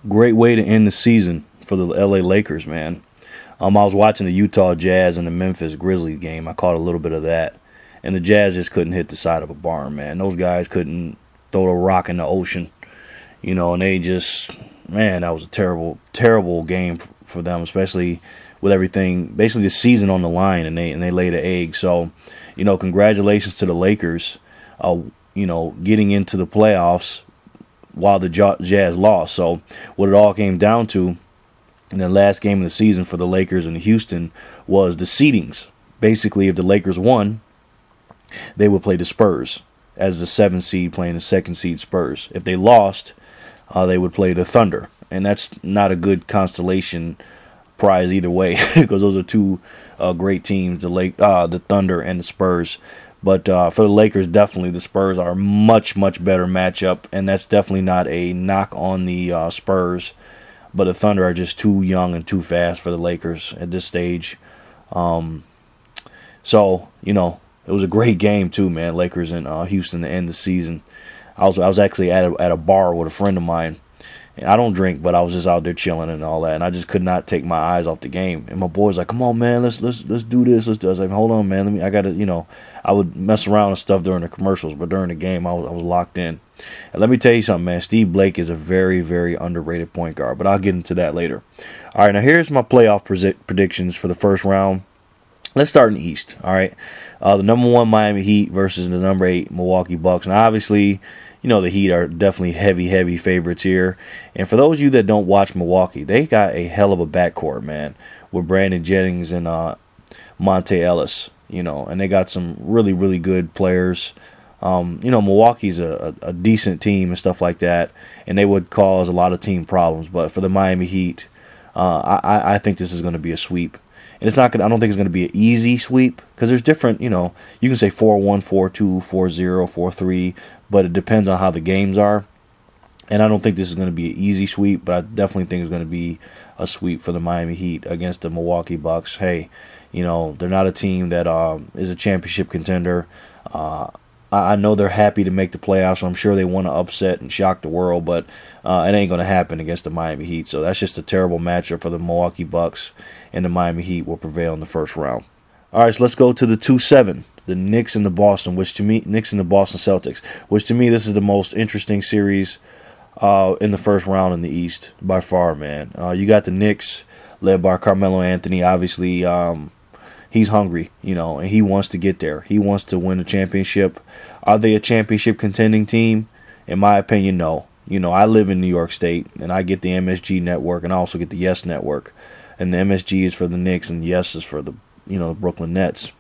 Great way to end the season for the LA Lakers, man. I was watching the Utah Jazz and the Memphis Grizzlies game. I caught a little bit of that. And the Jazz just couldn't hit the side of a barn, man. Those guys couldn't throw a rock in the ocean. And they just, man, that was a terrible, terrible game for them, especially with everything, basically the season on the line, and they laid an egg. So, congratulations to the Lakers, getting into the playoffs while the Jazz lost. So what it all came down to in the last game of the season for the Lakers in Houston was the seedings. Basically, if the Lakers won, they would play the Spurs as the 7th seed playing the 2nd seed Spurs. If they lost, they would play the Thunder. And that's not a good constellation prize either way, because those are two great teams, the Thunder and the Spurs. But for the Lakers, definitely the Spurs are a much, much better matchup, and that's definitely not a knock on the Spurs. But the Thunder are just too young and too fast for the Lakers at this stage. So, it was a great game too, man. Lakers and Houston to end the season. I was actually at a bar with a friend of mine. I don't drink, but I was just out there chilling and all that, and I just could not take my eyes off the game. And my boy's like, "Come on, man, let's do this. Let's do." I was like, "Hold on, man. I gotta, I would mess around and stuff during the commercials, but during the game, I was locked in. And let me tell you something, man. Steve Blake is a very, very underrated point guard, but I'll get into that later. All right, now here's my playoff predictions for the first round. Let's start in the East. All right, the number 1 Miami Heat versus the number 8 Milwaukee Bucks, and obviously, the Heat are definitely heavy favorites here. And for those of you that don't watch Milwaukee, they got a hell of a backcourt, man, with Brandon Jennings and Monte Ellis, and they got some really, really good players. Milwaukee's a decent team and stuff like that, and they would cause a lot of team problems. But for the Miami Heat, I think this is going to be a sweep. And it's not. I don't think it's going to be an easy sweep, because there's different. You can say 4-1, 4-2, 4-0, 4-3, but it depends on how the games are. And I don't think this is going to be an easy sweep, but I definitely think it's going to be a sweep for the Miami Heat against the Milwaukee Bucks. Hey, they're not a team that is a championship contender. I know they're happy to make the playoffs, so I'm sure they want to upset and shock the world, but it ain't going to happen against the Miami Heat. So that's just a terrible matchup for the Milwaukee Bucks, and the Miami Heat will prevail in the first round. All right, so let's go to the 2-7, the Knicks and the Boston Celtics, which to me this is the most interesting series in the first round in the East by far, man. You got the Knicks led by Carmelo Anthony, obviously. He's hungry, and he wants to get there. He wants to win a championship. Are they a championship contending team? In my opinion, no. I live in New York State, and I get the MSG network, and I also get the Yes network. And the MSG is for the Knicks, and Yes is for the Brooklyn Nets.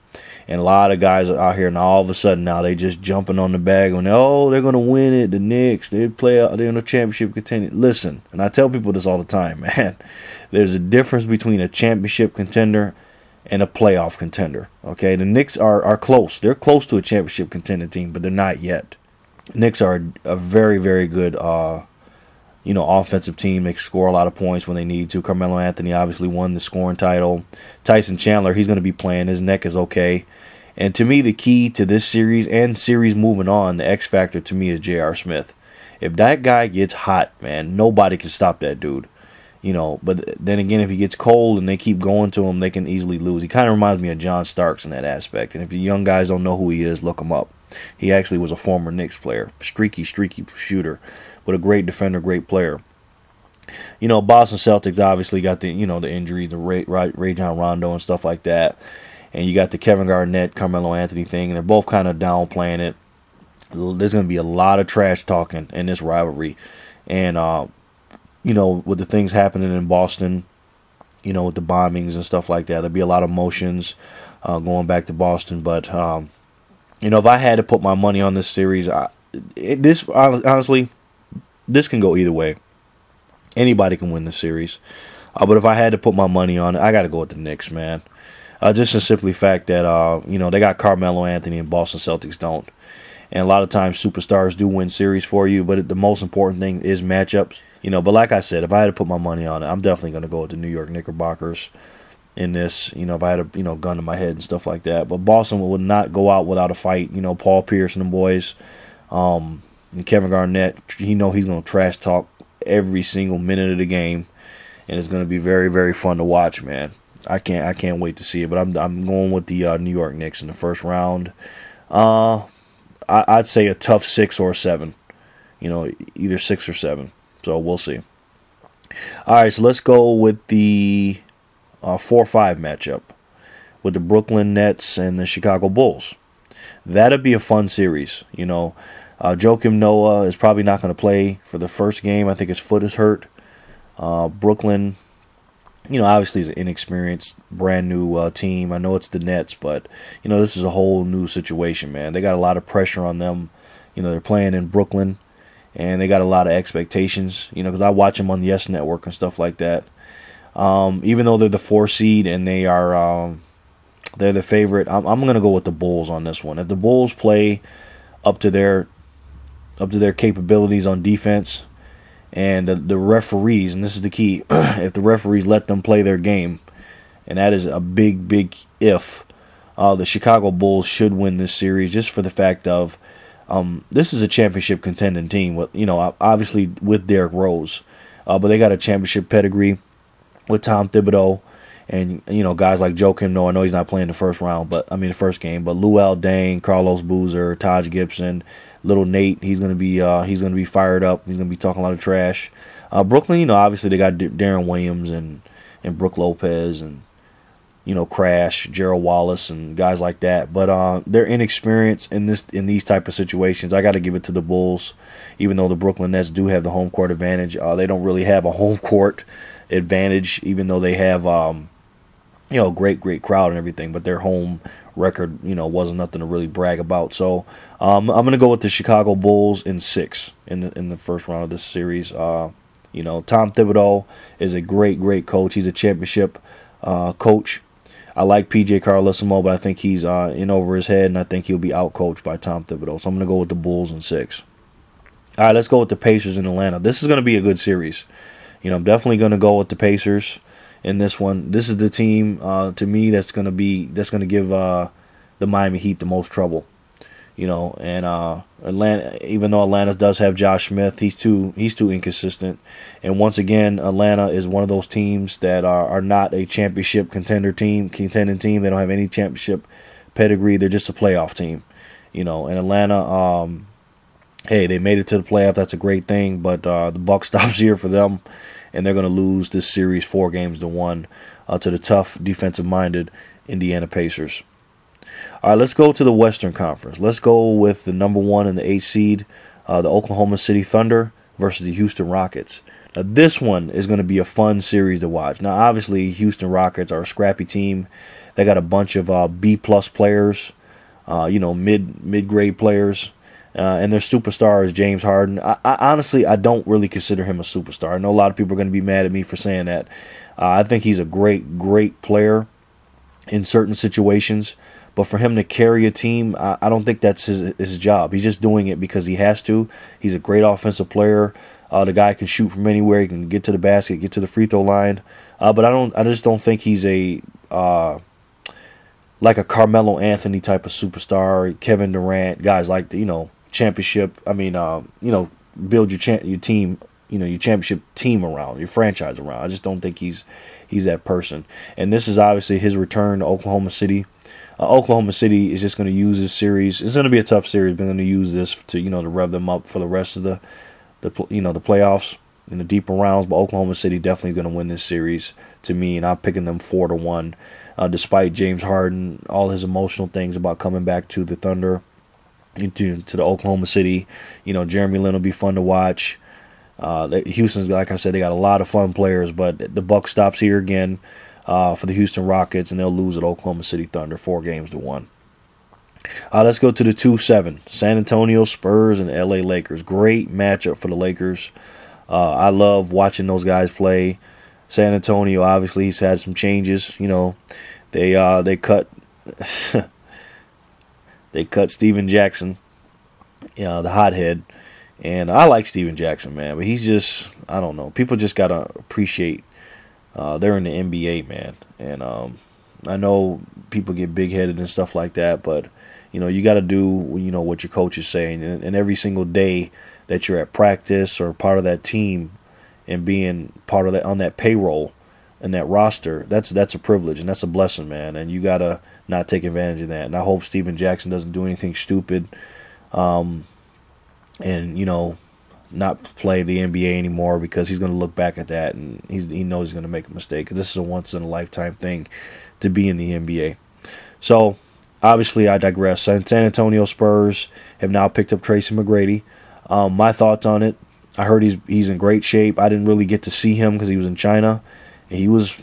And a lot of guys are out here, and all of a sudden now they just jumping on the bag and they're going to win it. The Knicks, they're in a championship contending. Listen, and I tell people this all the time, man. There's a difference between a championship contender and a playoff contender. Okay, the Knicks are close. They're close to a championship contending team, but they're not yet. Knicks are a very, very good, offensive team. They score a lot of points when they need to. Carmelo Anthony obviously won the scoring title. Tyson Chandler, he's going to be playing. His neck is okay. And to me, the key to this series and series moving on, the X factor to me is J.R. Smith. If that guy gets hot, man, nobody can stop that dude. But then again, if he gets cold and they keep going to him, they can easily lose. He kind of reminds me of John Starks in that aspect. And if you young guys don't know who he is, look him up. He actually was a former Knicks player. Streaky shooter, but a great defender, great player. Boston Celtics obviously got the injury, the Rajon Rondo and stuff like that. And you got the Kevin Garnett, Carmelo Anthony thing, and they're both kind of downplaying it. There's going to be a lot of trash talking in this rivalry. And, with the things happening in Boston, with the bombings and stuff like that, there'll be a lot of emotions going back to Boston. But, if I had to put my money on this series, honestly, this can go either way. Anybody can win this series. But if I had to put my money on it, I got to go with the Knicks, man. Just the simply fact that, they got Carmelo Anthony and Boston Celtics don't. And a lot of times superstars do win series for you, but the most important thing is matchups. But like I said, if I had to put my money on it, I'm definitely going to go with the New York Knickerbockers in this. If I had a gun to my head and stuff like that. But Boston would not go out without a fight. Paul Pierce and the boys, and Kevin Garnett, he's going to trash talk every single minute of the game, and it's going to be very, very fun to watch, man. I can't wait to see it. But I'm going with the New York Knicks in the first round. I'd say a tough 6 or 7. Either 6 or 7. So we'll see. All right, so let's go with the 4-5 matchup with the Brooklyn Nets and the Chicago Bulls. That'd be a fun series. Joakim Noah is probably not going to play for the first game. I think his foot is hurt. Brooklyn, obviously is an inexperienced, brand new team. I know it's the Nets, but, this is a whole new situation, man. They got a lot of pressure on them. They're playing in Brooklyn, and they got a lot of expectations, because I watch them on the Yes Network and stuff like that. Even though they're the 4 seed and they're the favorite, I'm going to go with the Bulls on this one. If the Bulls play up to their capabilities on defense, and the referees, and this is the key, if the referees let them play their game, and that is a big, big if, the Chicago Bulls should win this series just for the fact of this is a championship contending team, with obviously with Derrick Rose, but they got a championship pedigree with Tom Thibodeau. And, guys like Joakim Noah, I know he's not playing the first game, but Luol Deng, Carlos Boozer, Taj Gibson, Little Nate, he's gonna be fired up. He's gonna be talking a lot of trash. Brooklyn, obviously they got Darren Williams and Brook Lopez and Crash, Gerald Wallace and guys like that. But they're inexperienced in these type of situations. I got to give it to the Bulls, even though the Brooklyn Nets do have the home court advantage. They don't really have a home court advantage, even though they have great crowd and everything, but their home record, wasn't nothing to really brag about. So I'm going to go with the Chicago Bulls in 6 in the first round of this series. Tom Thibodeau is a great coach. He's a championship coach. I like PJ Carlesimo, but I think he's in over his head, and I think he'll be outcoached by Tom Thibodeau. So I'm going to go with the Bulls in 6. All right, let's go with the Pacers in Atlanta. This is going to be a good series. I'm definitely going to go with the Pacers in this one. This is the team to me that's going to give the Miami Heat the most trouble. And Atlanta, even though Atlanta does have Josh Smith, he's too inconsistent. And once again, Atlanta is one of those teams that are not a championship contending team. They don't have any championship pedigree. They're just a playoff team. And Atlanta, hey, they made it to the playoff. That's a great thing, but the buck stops here for them, and they're going to lose this series 4-1 to the tough, defensive-minded Indiana Pacers. All right, let's go to the Western Conference. Let's go with the number 1 and the 8th seed, the Oklahoma City Thunder versus the Houston Rockets. Now, this one is going to be a fun series to watch. Now, obviously, Houston Rockets are a scrappy team. They got a bunch of B-plus players, mid-grade players. And their superstar is James Harden. I honestly don't really consider him a superstar. I know a lot of people are going to be mad at me for saying that. I think he's a great player in certain situations. But for him to carry a team, I don't think that's his job. He's just doing it because he has to. He's a great offensive player. The guy can shoot from anywhere. He can get to the basket, get to the free throw line. But I just don't think he's like a Carmelo Anthony type of superstar. Kevin Durant, guys like championship. Build your team. Your championship team around, your franchise around. I just don't think he's that person. And this is obviously his return to Oklahoma City. Oklahoma City is just going to use this series. It's going to be a tough series. They're going to use this to rev them up for the rest of the playoffs in the deeper rounds. But Oklahoma City definitely is going to win this series to me, and I'm picking them 4-1. Despite James Harden, all his emotional things about coming back to the Thunder, to the Oklahoma City. Jeremy Lin will be fun to watch. Houston's, like I said, they got a lot of fun players, but the buck stops here again for the Houston Rockets, and they'll lose at Oklahoma City Thunder 4-1. Let's go to the 2-7, San Antonio Spurs and LA Lakers. Great matchup for the Lakers. I love watching those guys play. San Antonio, obviously, he's had some changes. They cut they cut Steven Jackson, the hothead. And I like Steven Jackson, man, but he's just, I don't know. People just got to appreciate they're in the NBA, man. And I know people get big-headed and stuff like that, but, you got to do, what your coach is saying. And every single day that you're at practice or part of that team, and being part of that on that payroll and that roster, that's a privilege and that's a blessing, man. And you gotta not take advantage of that. And I hope Steven Jackson doesn't do anything stupid, and not play the NBA anymore, because he's gonna look back at that and he knows he's gonna make a mistake, because this is a once in a lifetime thing to be in the NBA. So obviously I digress. San Antonio Spurs have now picked up Tracy McGrady. My thoughts on it: I heard he's in great shape. I didn't really get to see him because he was in China. He was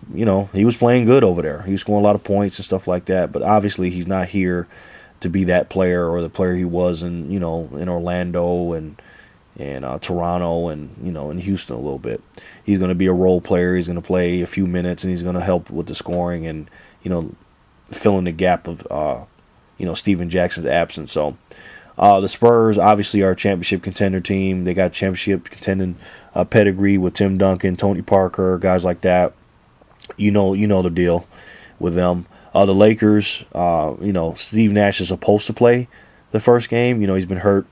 playing good over there. He was scoring a lot of points and stuff like that. But obviously, he's not here to be that player or the player he was in Orlando and Toronto and in Houston a little bit. He's going to be a role player. He's going to play a few minutes and he's going to help with the scoring and fill in the gap of Steven Jackson's absence. So the Spurs obviously are a championship contender team. They got championship contending pedigree with Tim Duncan, Tony Parker, guys like that. You know the deal with them. The Lakers, Steve Nash is supposed to play the first game. He's been hurt.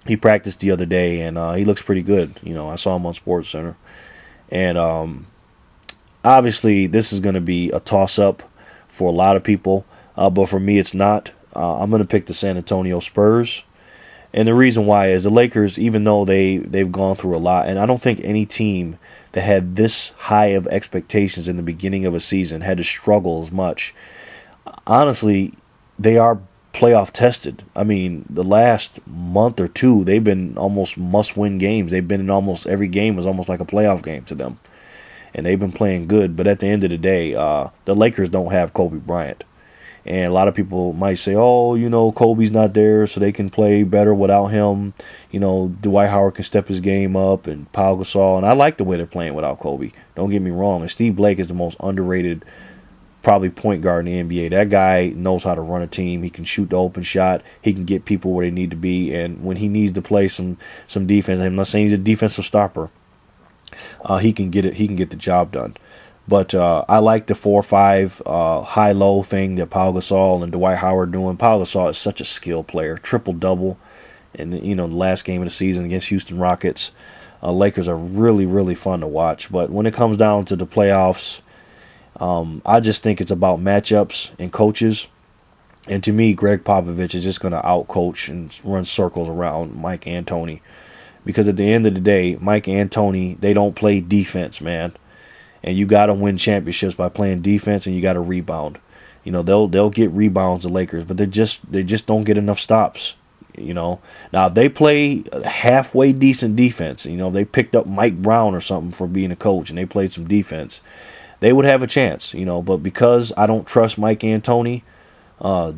He practiced the other day, and he looks pretty good. I saw him on SportsCenter. And obviously, this is going to be a toss-up for a lot of people. But for me, it's not. I'm going to pick the San Antonio Spurs. And the reason why is the Lakers, even though they've gone through a lot, and I don't think any team that had this high of expectations in the beginning of a season had to struggle as much. Honestly, they are playoff tested. I mean, the last month or two, they've been almost must-win games. They've been in almost every game was almost like a playoff game to them. And they've been playing good. But at the end of the day, the Lakers don't have Kobe Bryant. And a lot of people might say, Kobe's not there, so they can play better without him. Dwight Howard can step his game up, and Pau Gasol. And I like the way they're playing without Kobe. Don't get me wrong. And Steve Blake is the most underrated, probably, point guard in the NBA. That guy knows how to run a team. He can shoot the open shot. He can get people where they need to be. And when he needs to play some defense, I'm not saying he's a defensive stopper. He can get it. He can get the job done. But I like the 4-5 high-low thing that Pau Gasol and Dwight Howard doing. Pau Gasol is such a skilled player, triple-double in the last game of the season against Houston Rockets. Lakers are really, really fun to watch. But when it comes down to the playoffs, I just think it's about matchups and coaches. And to me, Greg Popovich is just going to out-coach and run circles around Mike D'Antoni. Because at the end of the day, Mike D'Antoni, they don't play defense, man. And you got to win championships by playing defense, and you got to rebound. They'll get rebounds, the Lakers, but they just don't get enough stops. Now if they play halfway decent defense, they picked up Mike Brown or something for being a coach, and they played some defense, they would have a chance. But because I don't trust Mike D'Antoni,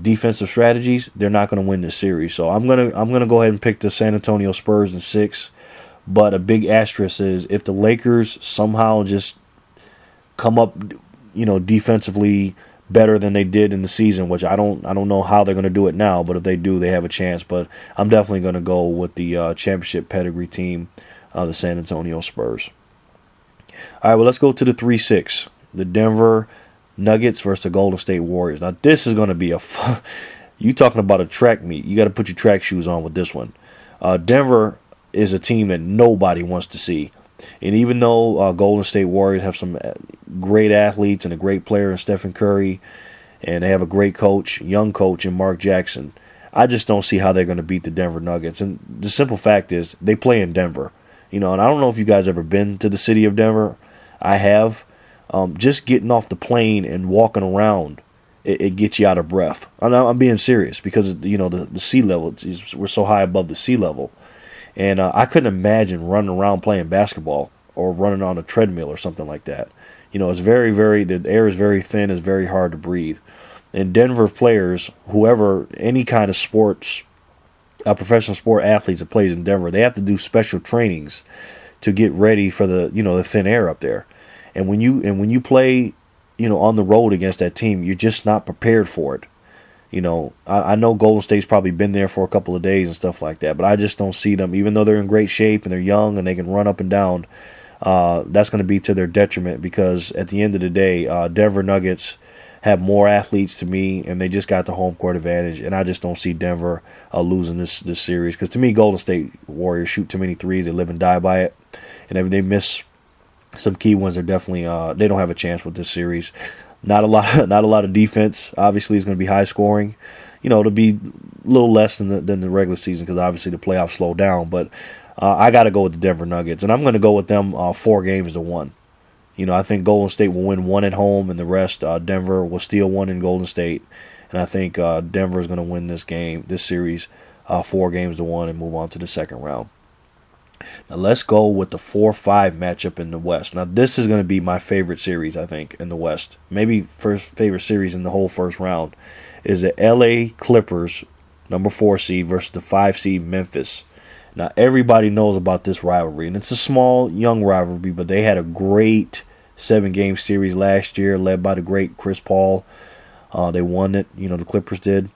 defensive strategies, they're not going to win this series. So I'm gonna go ahead and pick the San Antonio Spurs in 6. But a big asterisk is if the Lakers somehow just come up, defensively better than they did in the season, which I don't know how they're going to do it now, but if they do, they have a chance. But I'm definitely going to go with the championship pedigree team, the San Antonio Spurs. All right, well, let's go to the 3-6, the Denver Nuggets versus the Golden State Warriors. Now, this is going to be you talking about a track meet. You got to put your track shoes on with this one. Denver is a team that nobody wants to see. And even though Golden State Warriors have some great athletes and a great player in Stephen Curry, and they have a great coach, young coach in Mark Jackson, I just don't see how they're going to beat the Denver Nuggets. And the simple fact is they play in Denver. And I don't know if you guys ever been to the city of Denver. I have. Just getting off the plane and walking around, it gets you out of breath. I'm being serious because, the sea level, we're so high above the sea level. And I couldn't imagine running around playing basketball or running on a treadmill or something like that. It's very, very, the air is very thin, it's very hard to breathe. And Denver players, whoever, any kind of sports, professional sport athletes that plays in Denver, they have to do special trainings to get ready for the thin air up there. And when you play, on the road against that team, you're just not prepared for it. I know Golden State's probably been there for a couple of days and stuff like that, but I just don't see them, even though they're in great shape and they're young and they can run up and down, that's going to be to their detriment because at the end of the day, Denver Nuggets have more athletes to me, and they just got the home court advantage, and I just don't see Denver losing this series because to me, Golden State Warriors shoot too many threes. They live and die by it, and if they miss some key ones are definitely they don't have a chance with this series. Not a lot, not a lot of defense. Obviously, it's going to be high scoring. It'll be a little less than the regular season because obviously the playoffs slow down. But I got to go with the Denver Nuggets, and I'm going to go with them 4-1. I think Golden State will win one at home, and the rest Denver will steal one in Golden State, and I think Denver is going to win this series, 4-1, and move on to the second round. Now let's go with the 4-5 matchup in the West. Now this is going to be my favorite series, I think, in the West. Maybe first favorite series in the whole first round is the LA Clippers, number 4 seed, versus the 5 seed Memphis. Now everybody knows about this rivalry, and it's a small, young rivalry, but they had a great 7-game series last year, led by the great Chris Paul. They won it, the Clippers did.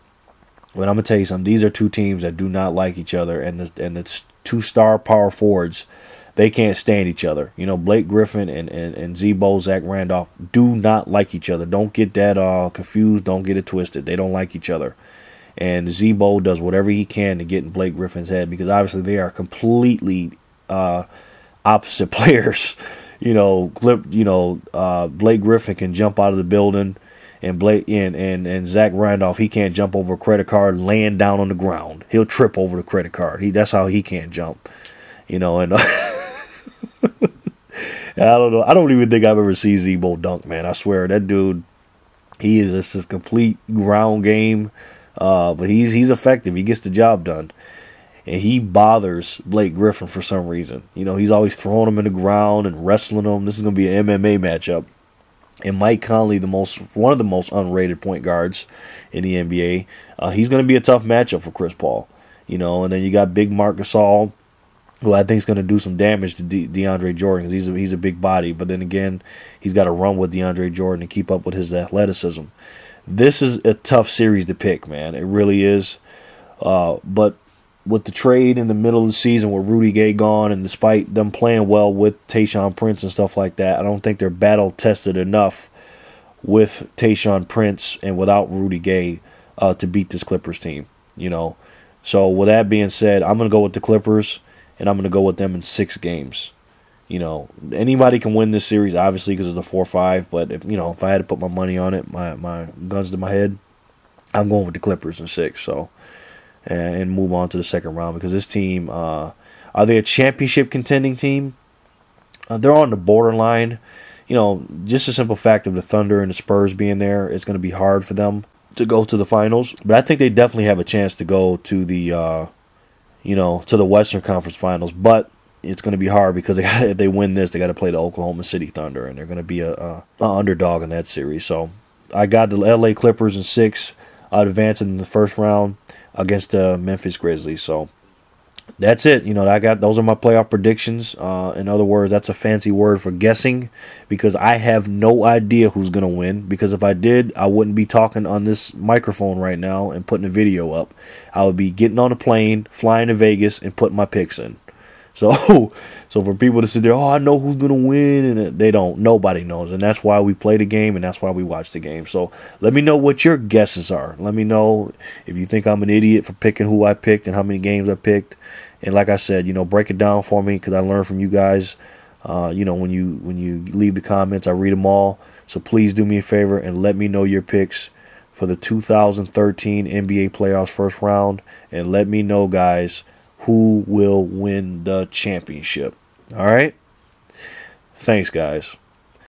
But I'm gonna tell you something. These are two teams that do not like each other, and the 2-star power forwards, they can't stand each other. Blake Griffin and Z-Bo, Zach Randolph, do not like each other. Don't get that confused. Don't get it twisted. They don't like each other. And Z-Bo does whatever he can to get in Blake Griffin's head because obviously they are completely opposite players. Blake Griffin can jump out of the building, and and Zach Randolph, he can't jump over a credit card laying down on the ground. He'll trip over the credit card. That's how he can't jump. And I don't know. I don't even think I've ever seen Z-Bo dunk, man. I swear that dude, he is just a complete ground game. But he's effective. He gets the job done. And he bothers Blake Griffin for some reason. He's always throwing him in the ground and wrestling him. This is going to be an MMA matchup. And Mike Conley, one of the most underrated point guards in the NBA, he's going to be a tough matchup for Chris Paul. And then you got Big Marc Gasol, who I think is going to do some damage to DeAndre Jordan because he's a big body. But then again, he's got to run with DeAndre Jordan and keep up with his athleticism. This is a tough series to pick, man. It really is. But with the trade in the middle of the season with Rudy Gay gone, and despite them playing well with Tayshaun Prince and stuff like that, I don't think they're battle-tested enough with Tayshaun Prince and without Rudy Gay to beat this Clippers team. So with that being said, I'm going to go with the Clippers, and I'm going to go with them in 6 games. Anybody can win this series, obviously, because of the 4-5. But if I had to put my money on it, my guns to my head, I'm going with the Clippers in 6. So, and move on to the second round because this team, are they a championship contending team? They're on the borderline. Just a simple fact of the Thunder and the Spurs being there, it's going to be hard for them to go to the finals. But I think they definitely have a chance to go to the, to the Western Conference Finals. But it's going to be hard because if they win this, they got to play the Oklahoma City Thunder, and they're going to be a underdog in that series. So I got the LA Clippers in 6, advancing in the first round against the Memphis Grizzlies. So that's it. Those are my playoff predictions. In other words, that's a fancy word for guessing because I have no idea who's going to win. Because if I did, I wouldn't be talking on this microphone right now and putting a video up. I would be getting on a plane, flying to Vegas, and putting my picks in. So for people to sit there, I know who's going to win, and they don't. Nobody knows, and that's why we play the game, and that's why we watch the game. So let me know what your guesses are. Let me know if you think I'm an idiot for picking who I picked and how many games I picked. And like I said, break it down for me because I learned from you guys. When you leave the comments, I read them all. So please do me a favor and let me know your picks for the 2013 NBA playoffs first round, and let me know, guys, who will win the championship. All right? Thanks, guys.